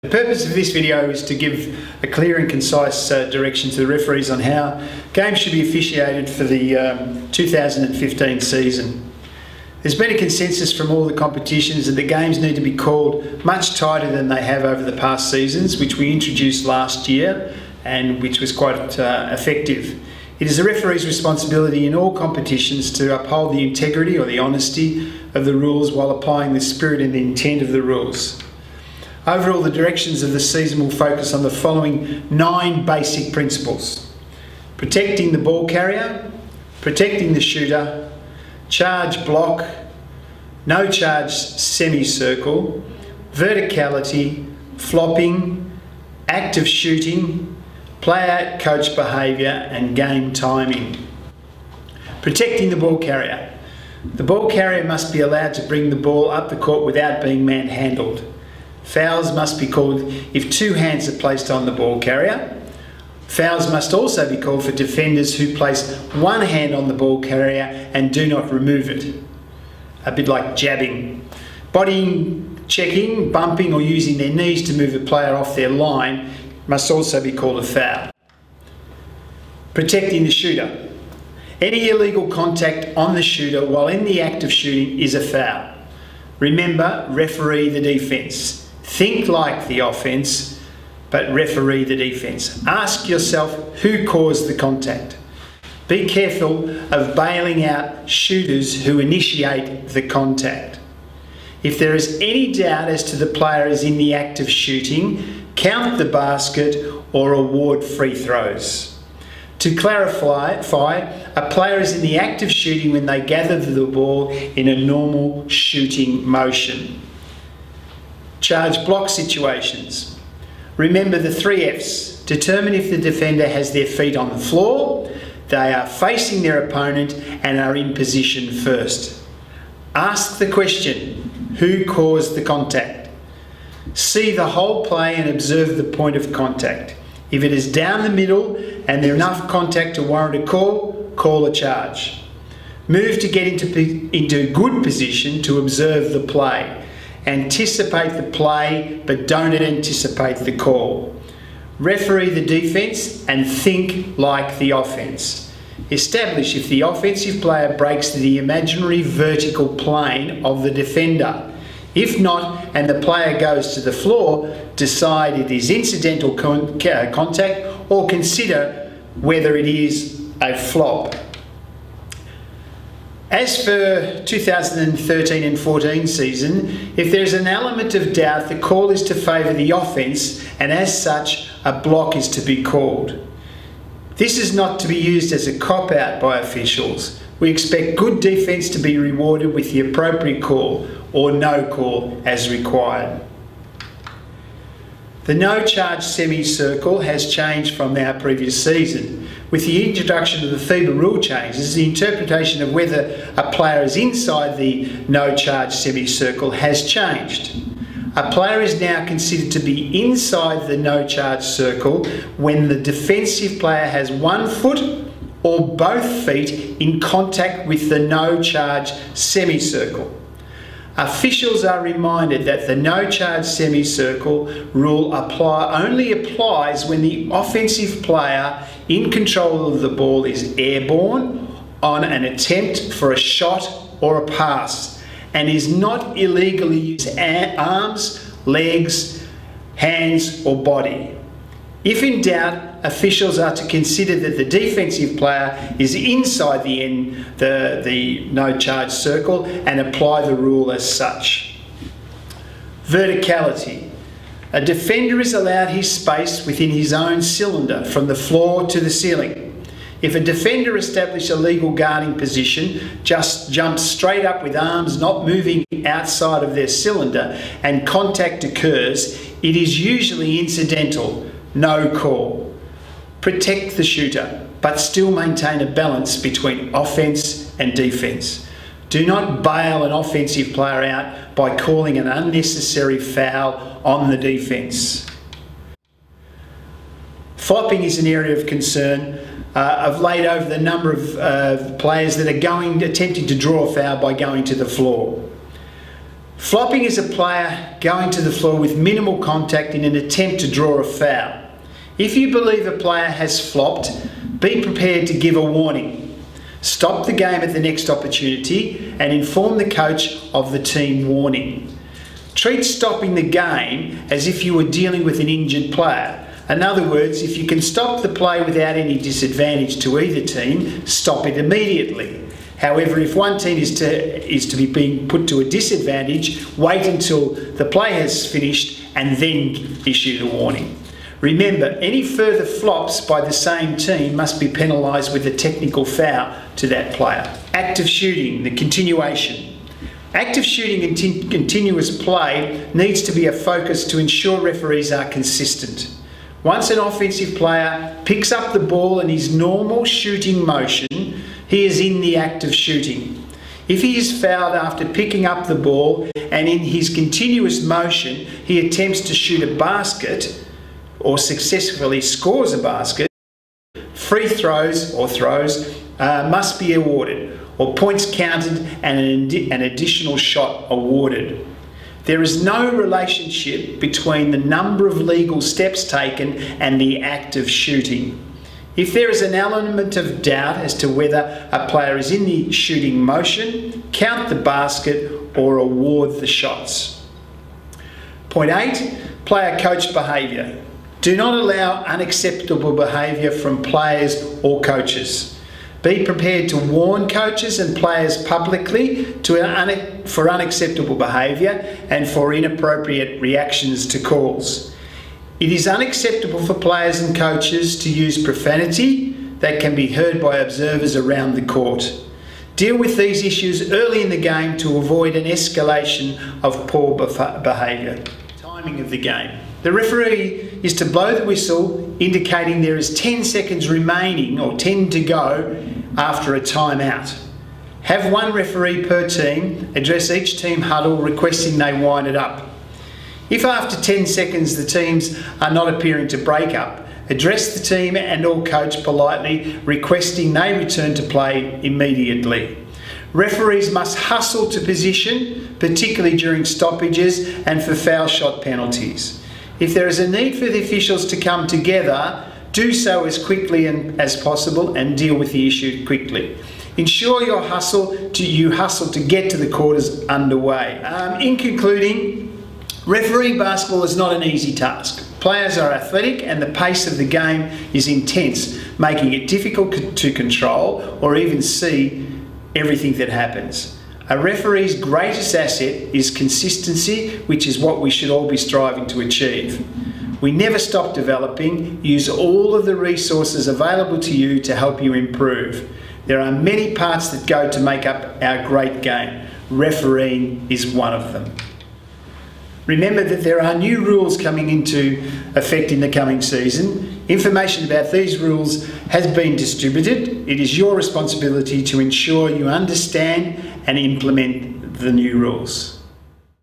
The purpose of this video is to give a clear and concise direction to the referees on how games should be officiated for the 2015 season. There's been a consensus from all the competitions that the games need to be called much tighter than they have over the past seasons, which we introduced last year and which was quite effective. It is the referee's responsibility in all competitions to uphold the integrity or the honesty of the rules while applying the spirit and the intent of the rules. Overall, the directions of the season will focus on the following 9 basic principles: protecting the ball carrier, protecting the shooter, charge block, no charge semicircle, verticality, flopping, active shooting, player-coach behaviour and game timing. Protecting the ball carrier. The ball carrier must be allowed to bring the ball up the court without being manhandled. Fouls must be called if 2 hands are placed on the ball carrier. Fouls must also be called for defenders who place 1 hand on the ball carrier and do not remove it. A bit like jabbing. Bodying, checking, bumping or using their knees to move a player off their line must also be called a foul. Protecting the shooter. Any illegal contact on the shooter while in the act of shooting is a foul. Remember, referee the defence. Think like the offence, but referee the defence. Ask yourself who caused the contact. Be careful of bailing out shooters who initiate the contact. If there is any doubt as to the player is in the act of shooting, count the basket or award free throws. To clarify, a player is in the act of shooting when they gather the ball in a normal shooting motion. Charge block situations. Remember the 3 F's. Determine if the defender has their feet on the floor, they are facing their opponent and are in position first. Ask the question, who caused the contact? See the whole play and observe the point of contact. If it is down the middle and there is enough contact to warrant a call, call a charge. Move to get into good position to observe the play. Anticipate the play, but don't anticipate the call. Referee the defence and think like the offence. Establish if the offensive player breaks the imaginary vertical plane of the defender. If not, and the player goes to the floor, decide it is incidental contact or consider whether it is a flop. As for 2013 and 14 season, if there is an element of doubt, the call is to favour the offence and as such a block is to be called. This is not to be used as a cop-out by officials. We expect good defence to be rewarded with the appropriate call or no call as required. The no charge semicircle has changed from our previous season. With the introduction of the FIBA rule changes, the interpretation of whether a player is inside the no charge semicircle has changed. A player is now considered to be inside the no charge circle when the defensive player has 1 foot or both feet in contact with the no charge semicircle. Officials are reminded that the no charge semicircle rule only applies when the offensive player in control of the ball is airborne on an attempt for a shot or a pass and is not illegally using arms, legs, hands or body. If in doubt, officials are to consider that the defensive player is inside the no charge circle and apply the rule as such. Verticality. A defender is allowed his space within his own cylinder from the floor to the ceiling. If a defender establishes a legal guarding position, just jumps straight up with arms not moving outside of their cylinder and contact occurs, it is usually incidental, no call. Protect the shooter, but still maintain a balance between offence and defence. Do not bail an offensive player out by calling an unnecessary foul on the defence. Flopping is an area of concern. I've laid over the number of players that are attempting to draw a foul by going to the floor. Flopping is a player going to the floor with minimal contact in an attempt to draw a foul. If you believe a player has flopped, be prepared to give a warning. Stop the game at the next opportunity and inform the coach of the team warning. Treat stopping the game as if you were dealing with an injured player. In other words, if you can stop the play without any disadvantage to either team, stop it immediately. However, if one team is to be being put to a disadvantage, wait until the play has finished and then issue the warning. Remember, any further flops by the same team must be penalised with a technical foul to that player. Active shooting, the continuation. Active shooting and continuous play needs to be a focus to ensure referees are consistent. Once an offensive player picks up the ball in his normal shooting motion, he is in the act of shooting. If he is fouled after picking up the ball and in his continuous motion he attempts to shoot a basket or successfully scores a basket, free throws must be awarded, or points counted and an additional shot awarded. There is no relationship between the number of legal steps taken and the act of shooting. If there is an element of doubt as to whether a player is in the shooting motion, count the basket or award the shots. Point 8, player-coach behaviour. Do not allow unacceptable behaviour from players or coaches. Be prepared to warn coaches and players publicly for unacceptable behaviour and for inappropriate reactions to calls. It is unacceptable for players and coaches to use profanity that can be heard by observers around the court. Deal with these issues early in the game to avoid an escalation of poor behaviour. Timing of the game. The referee is to blow the whistle, indicating there is 10 seconds remaining or 10 to go after a timeout. Have one referee per team address each team huddle requesting they wind it up. If after 10 seconds the teams are not appearing to break up, address the team and or coach politely requesting they return to play immediately. Referees must hustle to position, particularly during stoppages and for foul shot penalties. If there is a need for the officials to come together, do so as quickly as possible and deal with the issue quickly. Ensure you hustle to get to the quarters underway. In concluding, refereeing basketball is not an easy task. Players are athletic and the pace of the game is intense, making it difficult to control or even see everything that happens. A referee's greatest asset is consistency, which is what we should all be striving to achieve. We never stop developing. Use all of the resources available to you to help you improve. There are many parts that go to make up our great game. Refereeing is one of them. Remember that there are new rules coming into effect in the coming season. Information about these rules has been distributed. It is your responsibility to ensure you understand and implement the new rules.